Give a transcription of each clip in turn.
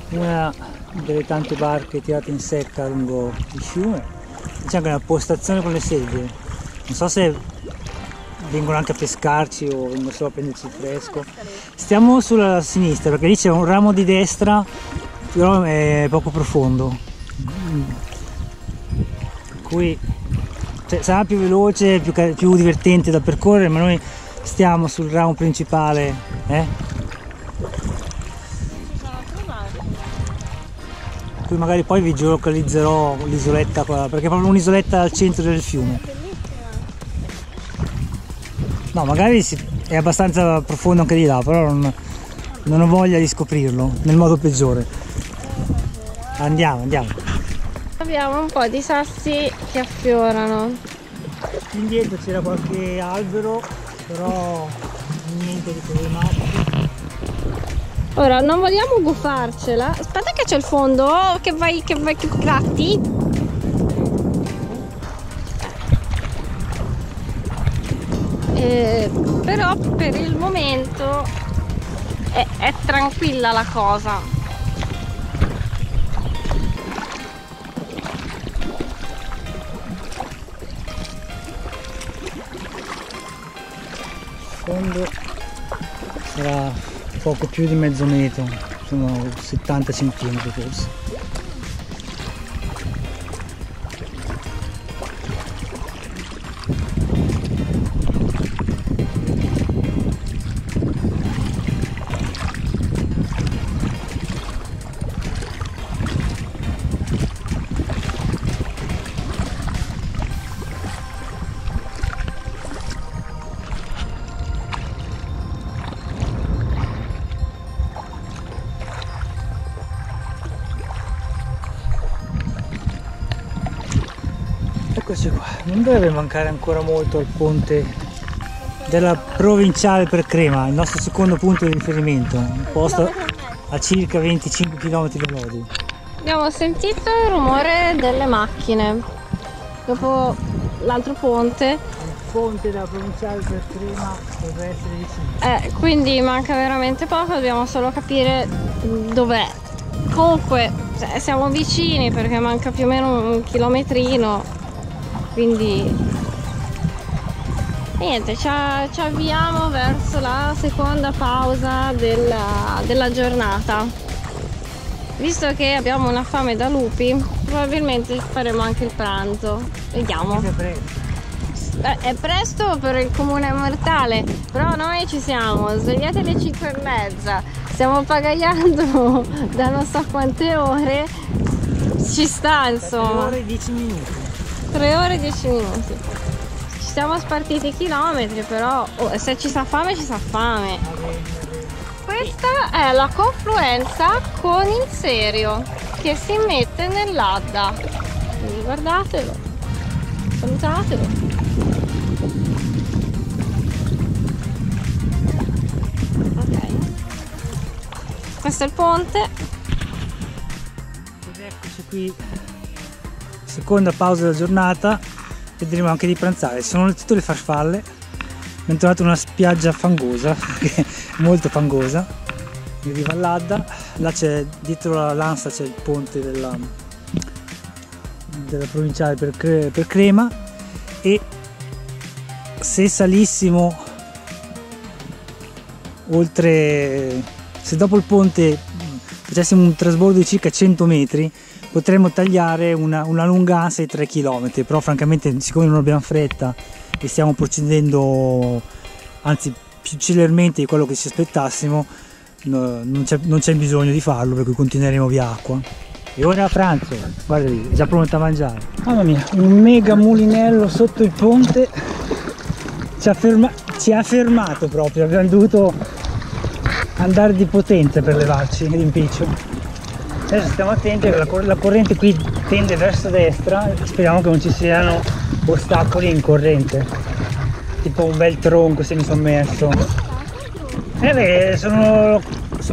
una delle tante barche tirate in secca lungo il fiume. C'è anche una postazione con le sedie, non so se vengono anche a pescarci o vengono solo a prenderci il fresco. Stiamo sulla sinistra perché lì c'è un ramo di destra, però è poco profondo, per cui sarà più veloce, più divertente da percorrere, ma noi stiamo sul ramo principale. Qui magari poi vi geolocalizzerò l'isoletta qua, perché è proprio un'isoletta al centro del fiume. No, magari è abbastanza profondo anche di là, però non ho voglia di scoprirlo nel modo peggiore. Andiamo. Abbiamo un po' di sassi che affiorano. Indietro c'era qualche albero, però niente di problematico. Ora non vogliamo guffarcela. Aspetta che c'è il fondo che vai che gratti. Però per il momento è tranquilla la cosa. Il fondo sarà poco più di mezzo metro, sono 70 centimetri forse. Eccoci qua, non deve mancare ancora molto al ponte della provinciale per Crema, il nostro secondo punto di riferimento, un posto a circa 25 km da Lodi. Abbiamo sentito il rumore delle macchine dopo l'altro ponte. Il ponte della provinciale per Crema dovrebbe essere vicino. Quindi manca veramente poco, dobbiamo solo capire dov'è. Comunque siamo vicini perché manca più o meno un chilometrino. Quindi niente, ci avviamo verso la seconda pausa della giornata. Visto che abbiamo una fame da lupi, probabilmente faremo anche il pranzo. Vediamo. È presto per il comune mortale, però noi ci siamo svegliati alle 5:30, stiamo pagaiando da non so quante ore, ci sta insomma. 3 ore e 10 minuti. 3 ore e 10 minuti. Ci siamo spartiti chilometri, però se ci sa fame ci sa fame. Questa è la confluenza con il Serio che si mette nell'Adda. Quindi guardatelo, salutatelo. Ok, questo è il ponte. Ed eccoci qui. Seconda pausa della giornata, vedremo anche di pranzare. Sono tutte le farfalle. Abbiamo trovato una spiaggia fangosa, molto fangosa, in riva all'Adda. Là c'è, dietro la Lanza c'è il ponte della provinciale per Crema, e se salissimo oltre, se dopo il ponte facessimo un trasbordo di circa 100 metri, potremmo tagliare una lunganza di 3 km, però francamente siccome non abbiamo fretta e stiamo procedendo anzi più celermente di quello che ci aspettassimo, non c'è bisogno di farlo, per cui continueremo via acqua. E ora a pranzo, guarda lì, è già pronta a mangiare. Mamma mia, un mega mulinello sotto il ponte ci ha fermato proprio, abbiamo dovuto andare di potenza per levarci l'impiccio. Adesso stiamo attenti che la corrente qui tende verso destra, speriamo che non ci siano ostacoli in corrente, tipo un bel tronco semisommerso.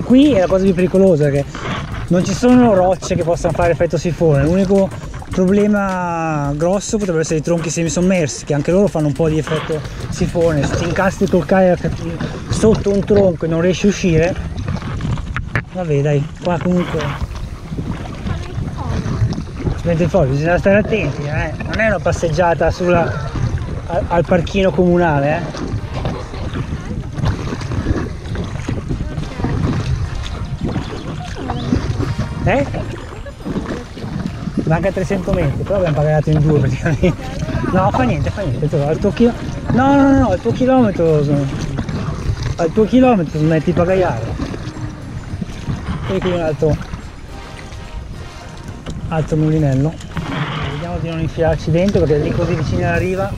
Qui è la cosa più pericolosa, che non ci sono rocce che possano fare effetto sifone. L'unico problema grosso potrebbe essere i tronchi semisommersi, che anche loro fanno un po' di effetto sifone. Se ti incastri col kayak sotto un tronco e non riesci a uscire, Vabbè dai, qua comunque mentre fuori bisogna stare attenti, non è una passeggiata al parchino comunale, Manca 300 metri, però abbiamo pagato in 2 praticamente. No, fa niente, al tuo no, al tuo chilometro smetti di pagare. E qui un altro mulinello. Vediamo di non infilarci dentro perché è lì così vicino alla riva.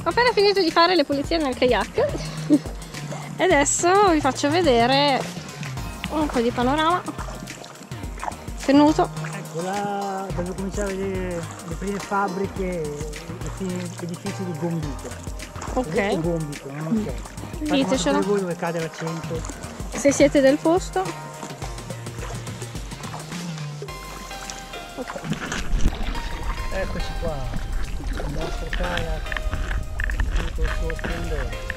Ho appena finito di fare le pulizie nel kayak e adesso vi faccio vedere un po' di panorama. Pennuto. Ecco là devo cominciare a vedere le prime fabbriche, i primi edifici di Gombito. Ok. Gombito, non so. Ditecelo. Voi dove cade l'accento. Se siete del posto. Okay. Eccoci qua, il nostro kayak. Tutto il suo splendore.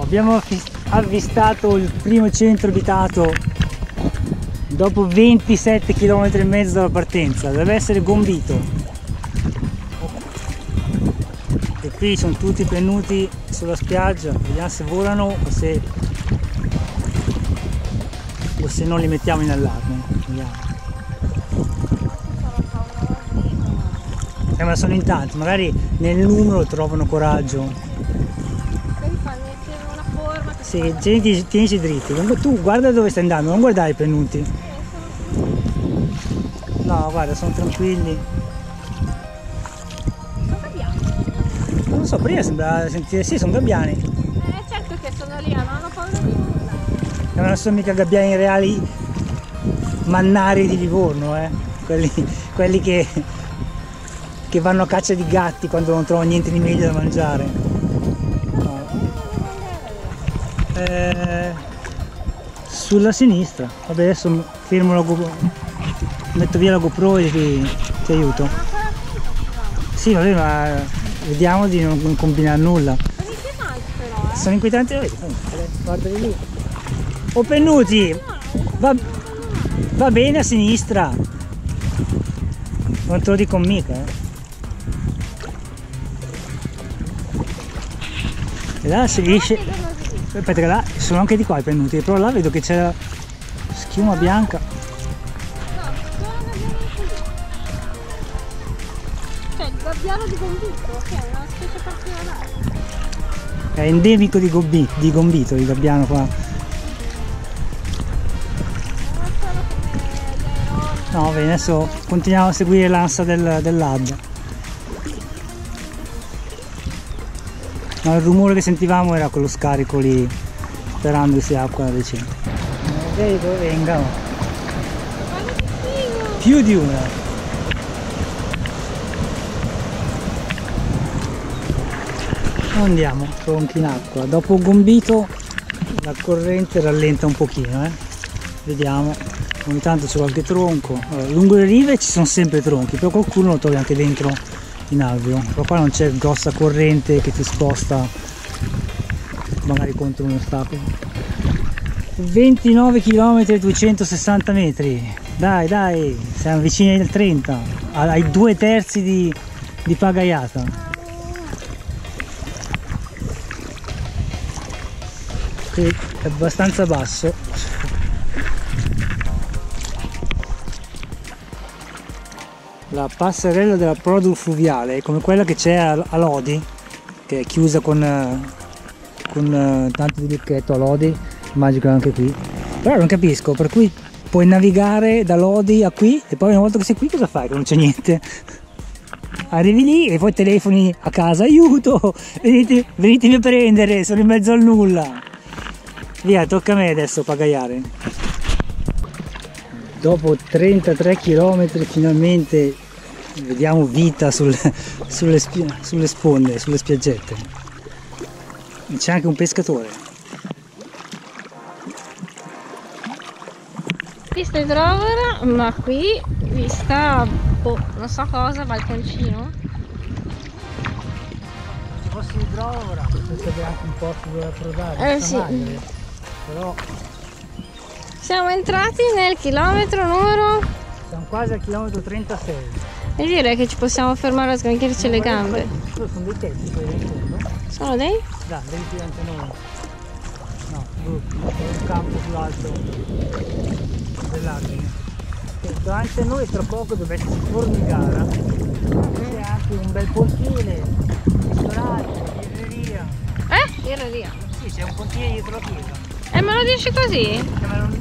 Abbiamo avvistato il primo centro abitato dopo 27 km e mezzo dalla partenza, deve essere Gombito. E qui sono tutti pennuti sulla spiaggia, vediamo se volano o se non li mettiamo in allarme. Vediamo. Ma sono in tanti, magari nel numero trovano coraggio. Sì, tienici dritti. Tu guarda dove stai andando, non guardare i pennuti. No, guarda, sono tranquilli. Sono gabbiani? Non lo so, prima sembrava sentire. Sì, sono gabbiani. Certo che sono lì, non hanno paura di nulla. Non sono mica gabbiani reali mannari di Livorno, quelli che vanno a caccia di gatti quando non trovano niente di meglio da mangiare. Sulla sinistra. Vabbè, adesso fermo la GoPro, metto via la GoPro e ti aiuto. Sì, vabbè, ma vediamo di non combinare nulla. Sono inquietanti però, Sono inquietanti, guardali lì. Oh pennuti! Va bene a sinistra. Non te lo dico mica, E là si riesce. Aspetta che là sono anche di qua i pennuti, però là vedo che c'è la schiuma bianca. No, sono gabbiano di cioè il gabbiano di Gombito, che è una specie particolare. È endemico di Gombito, il gabbiano qua. No, bene, adesso continuiamo a seguire l'ansa dell'Adda. No, il rumore che sentivamo era quello scarico lì, sperando che sia acqua decente. Vedi dove vengano? Più di una. Andiamo, tronchi in acqua. Dopo Gombito la corrente rallenta un pochino, Vediamo, ogni tanto c'è qualche tronco. Allora, lungo le rive ci sono sempre tronchi, però qualcuno lo trovi anche dentro in alveo. Però qua non c'è grossa corrente che ti sposta magari contro un ostacolo. 29 km e 260 metri. Dai, siamo vicini al 30, ai 2/3 di pagaiata. Qui è abbastanza basso. La passerella della Produl Fluviale è come quella che c'è a Lodi, che è chiusa con tanto di lucchetto a Lodi, immagino anche qui. Però non capisco, per cui puoi navigare da Lodi a qui e poi una volta che sei qui cosa fai? Che non c'è niente. Arrivi lì e poi telefoni a casa, aiuto, venitemi a prendere, sono in mezzo al nulla. Via, tocca a me adesso pagaiare. Dopo 33 km finalmente Vediamo vita sulle sponde, sulle spiaggette. C'è anche un pescatore. Vista idrovora, ma qui vista, boh, non so cosa, balconcino. Se fosse idrovora potrebbe anche un posto dove approdare. Sì. Però siamo entrati nel chilometro numero... siamo quasi al chilometro 36. E direi che ci possiamo fermare a sgranchirci le gambe. Sono dei tetti quelli in fondo. Sono dei? Da, dei davanti a noi. No, un campo più alto dell'Ardine. Davanti a noi tra poco dovrebbe esserci Formigara. C'è anche un bel pontile, ristorante, birreria. Birreria? Sì, c'è un pontile dietro la chiesa. Me lo dici così? Ma noi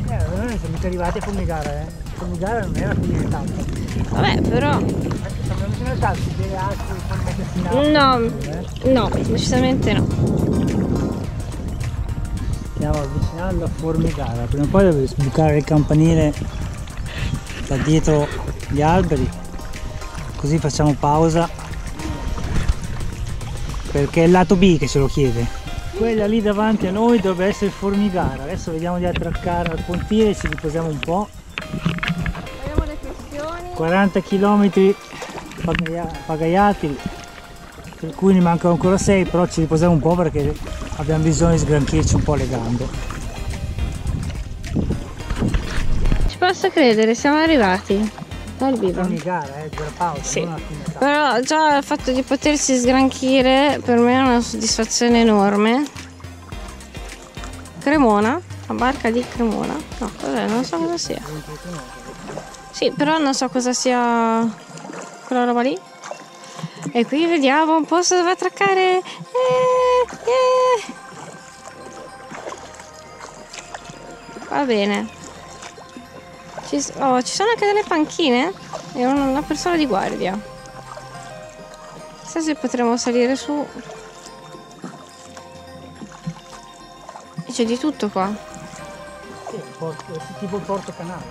siamo mica arrivati a Formigara, Formigara non era qui in tappa. Vabbè, però... Siamo vicino al tappo, deve altri puoi mettersi in auto? No, decisamente no. Stiamo avvicinando a Formigara, prima o poi deve sbucare il campanile da dietro gli alberi, così facciamo pausa, perché è il lato B che ce lo chiede. Quella lì davanti a noi dovrebbe essere Formigara. Adesso vediamo di attraccare al pontile, ci riposiamo un po'. Vediamo le questioni. 40 km pagaiati, per cui ne mancano ancora 6, però ci riposiamo un po' perché abbiamo bisogno di sgranchirci un po' le gambe. Ci posso credere, siamo arrivati dal vivo. Formigara, la pausa, sì. non la fine. Però già il fatto di potersi sgranchire per me è una soddisfazione enorme. Cremona, la barca di Cremona. No, cos'è? Non so cosa sia. Sì, però non so cosa sia quella roba lì. E qui vediamo un posto dove attraccare. Va bene. Ci sono anche delle panchine e una persona di guardia. Chissà se potremo salire su. E c'è di tutto qua. Sì, tipo il Porto Canale.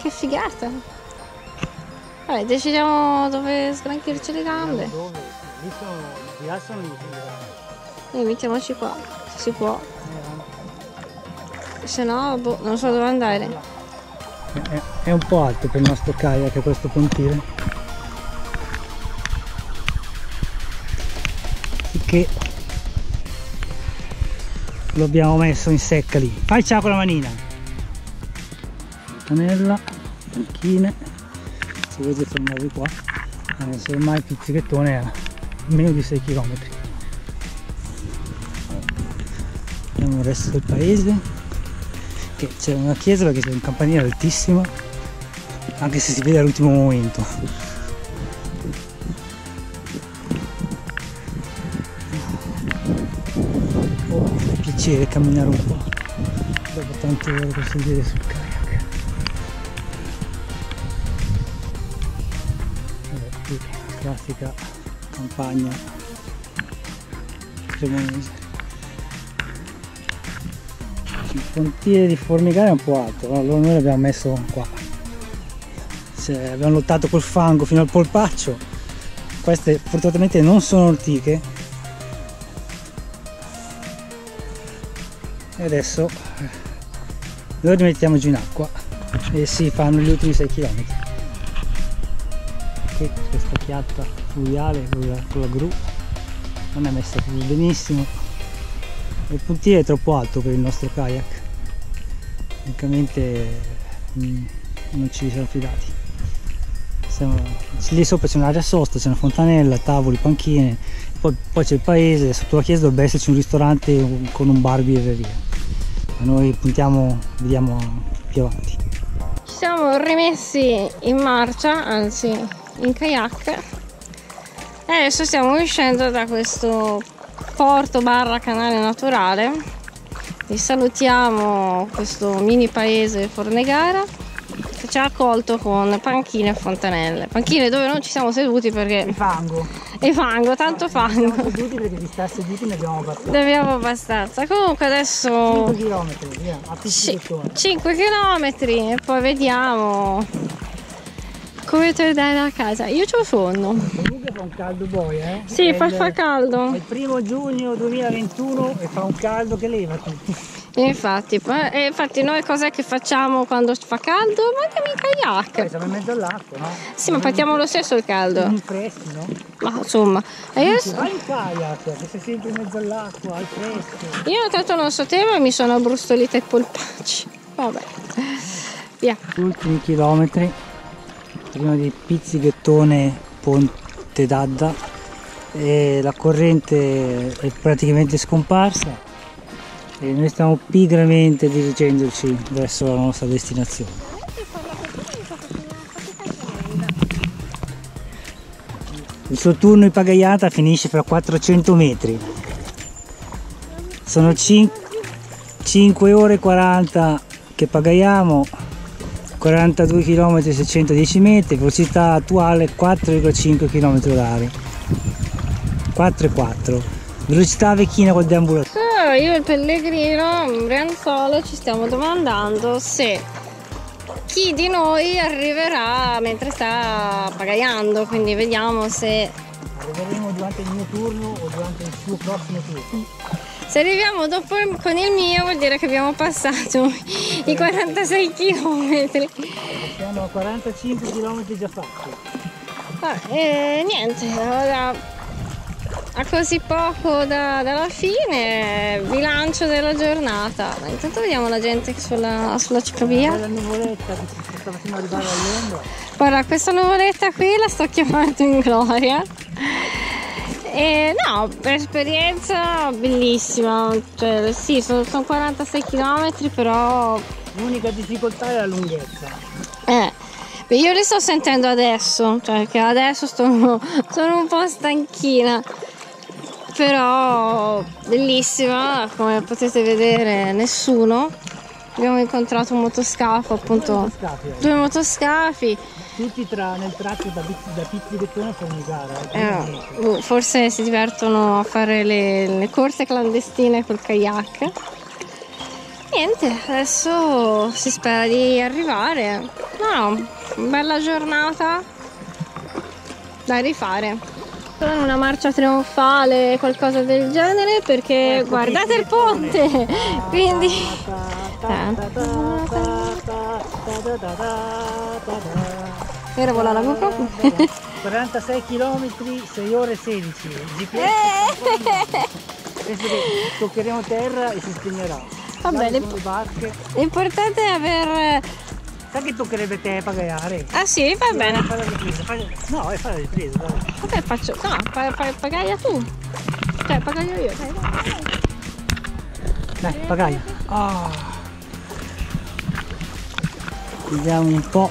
Che figata! Vabbè, decidiamo dove sgranchirci le gambe. Dove? Lì di là sono gli E mettiamoci qua, se si può. Se no, boh, non so dove andare. È un po' alto per il nostro kayak questo pontile, che lo abbiamo messo in secca lì. Fai ciao con la manina. Canella, panchine, se volete fermarvi qua, se ormai il pizzichettone è a meno di 6 km. Vediamo il resto del paese. C'è una chiesa perché c'è un campanile altissimo, anche se si vede all'ultimo momento. È piacere camminare un po' dopo tante ore per sedere sul kayak. Qui classica campagna cremonese. Il pontile di Formigara è un po' alto, allora noi l'abbiamo messo qua. Abbiamo lottato col fango fino al polpaccio. Queste fortunatamente non sono ortiche. E adesso noi rimettiamo giù in acqua e si fanno gli ultimi 6 km. Qui questa chiatta fluviale con la gru non è messa più benissimo. Il pontile è troppo alto per il nostro kayak, francamente non ci siamo fidati. Lì sopra c'è un'area sosta, c'è una fontanella, tavoli, panchine, poi c'è il paese, sotto la chiesa dovrebbe esserci un ristorante con un bar birreria. Noi puntiamo, vediamo più avanti. Ci siamo rimessi in marcia, anzi in kayak, e adesso stiamo uscendo da questo porto barra canale naturale. Vi salutiamo questo mini paese Formigara che ci ha accolto con panchine e fontanelle. Panchine dove non ci siamo seduti perché... E fango, tanto fango. Non siamo seduti perché di stare seduti ne abbiamo abbastanza. Ne abbiamo abbastanza. Comunque adesso... 5 km, via, a 5 km e poi vediamo come tornare a casa. Io c'ho sonno. Comunque fa un caldo boia, Sì, fa caldo. È il 1° giugno 2021 e fa un caldo che leva tutti. Infatti noi cos'è che facciamo quando fa caldo? Mandiamo in kayak. Siamo in mezzo all'acqua, no? Sì, ma partiamo lo stesso il caldo. Siamo freschi, no? Ma insomma, Vai in kayak, che sei sempre in mezzo all'acqua, al fresco. io tanto non sapevo e mi sono abbrustolita i polpacci. Vabbè, via. Ultimi chilometri prima di Pizzighettone Ponte d'Adda, e la corrente è praticamente scomparsa e noi stiamo pigramente dirigendoci verso la nostra destinazione. Il suo turno di pagaiata finisce fra 400 metri. Sono 5 ore e 40 che pagaiamo, 42 km 610 metri, velocità attuale 4,5 km/h. 4,4. Velocità vecchina col deambulatore. Io e il pellegrino Brianzolo ci stiamo domandando se chi di noi arriverà mentre sta pagaiando, quindi vediamo se arriveremo durante il mio turno o durante il suo prossimo turno. Se arriviamo dopo con il mio vuol dire che abbiamo passato i 46 km. Siamo a 45 km già fatti. Niente, ora a così poco dalla fine, bilancio della giornata. Intanto vediamo la gente sulla ciclovia. La nuvoletta che ci sta facendo arrivare all'ombra. Guarda, questa nuvoletta qui la sto chiamando in gloria. No, per esperienza bellissima, cioè sì, sono 46 km, però l'unica difficoltà è la lunghezza. Io li sto sentendo adesso, cioè che adesso sono un po' stanchina, però bellissima, come potete vedere nessuno. Abbiamo incontrato un motoscafo, appunto, due motoscafi. Tutti nel tratto da Pizzighettone fanno gara. Forse si divertono a fare le corse clandestine col kayak. Niente, adesso si spera di arrivare. No, bella giornata da rifare. Sono in una marcia trionfale, qualcosa del genere, perché guardate il ponte. Quindi era vola la GoPro. 46 km, 6 ore e 16. GPS. Penso che toccheremo terra e si spegnerà. Va bene. L'importante è aver... Sai che toccherebbe te pagaiare? Ah sì, va bene. Fai la ripresa. No, fai la ripresa. Ok, faccio... No, pagaia tu. Cioè, pagaio io. Dai, pagaia. Vediamo un po'.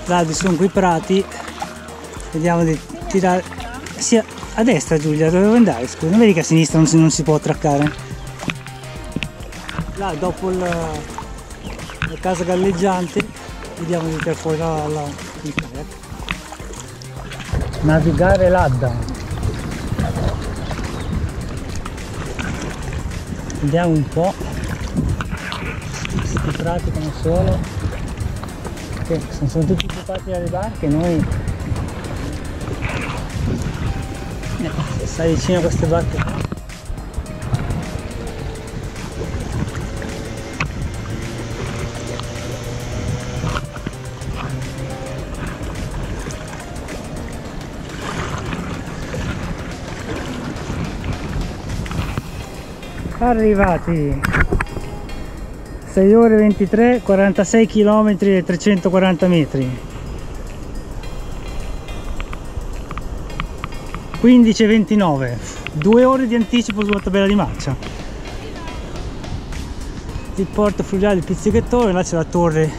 Là vi sono quei prati. Vediamo di tirare. Sia a destra, Giulia, dove vuoi andare? Scusa, non vedi che a sinistra non si può attraccare? Là dopo la casa galleggiante vediamo di tirare fuori il kayak. Navigare l'Adda. Vediamo un po'. Questi prati come sono, che sono tutti occupati dalle barche. Noi stai vicino a queste barche qua. Arrivati 6 ore 23, 46 km e 340 metri, 15:29, 2 ore di anticipo sulla tabella di marcia. Il porto fluviale di Pizzighettone, là c'è la torre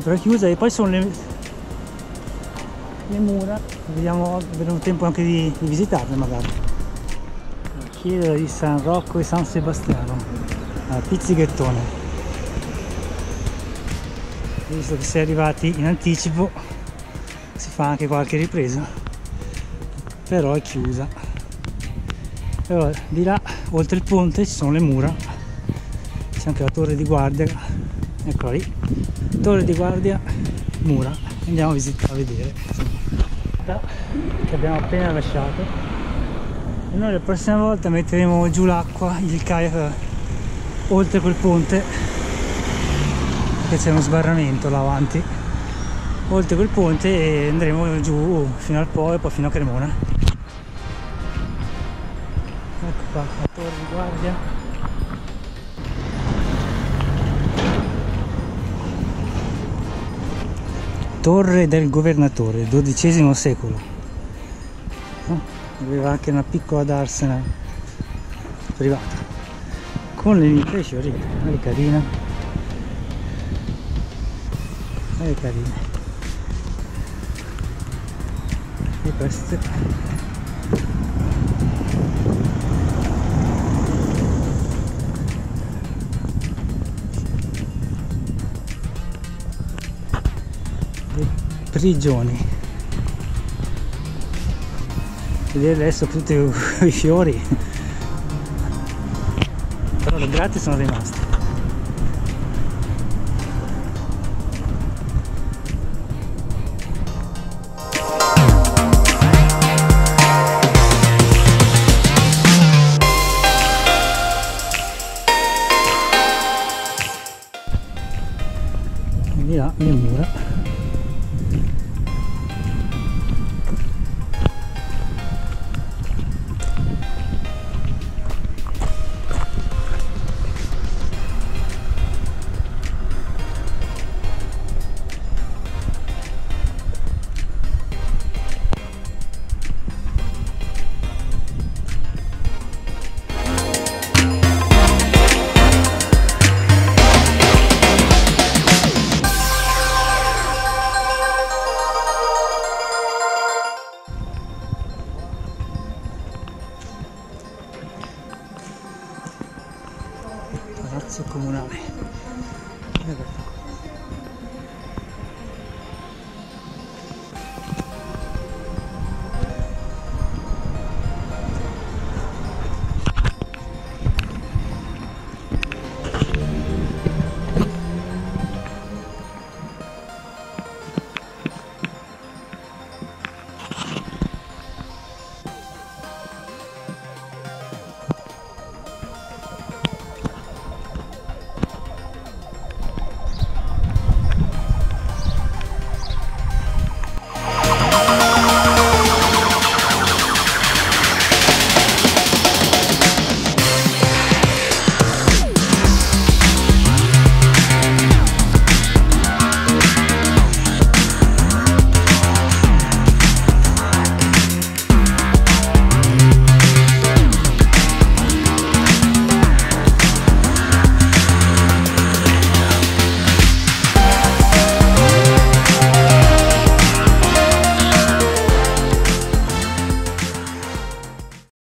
però chiusa e poi sono le mura, vediamo, avremo tempo anche di visitarle magari. Chiesa di San Rocco e San Sebastiano a Pizzighettone. Visto che si è arrivati in anticipo si fa anche qualche ripresa, però è chiusa. Allora, di là oltre il ponte ci sono le mura, c'è anche la torre di guardia, eccola lì, torre di guardia, mura, andiamo a vedere che abbiamo appena lasciato, e noi la prossima volta metteremo giù l'acqua, il kayak oltre quel ponte, perché c'è uno sbarramento là avanti, oltre quel ponte, e andremo giù fino al Po e poi fino a Cremona. Ecco qua la torre di guardia. Torre del governatore, XII secolo. Aveva anche una piccola darsena privata con le mitra fiorite. È carina, è carina. E queste prigioni. Vedete adesso tutti i fiori, però le grate sono rimaste. E di là le mura. Palazzo comunale.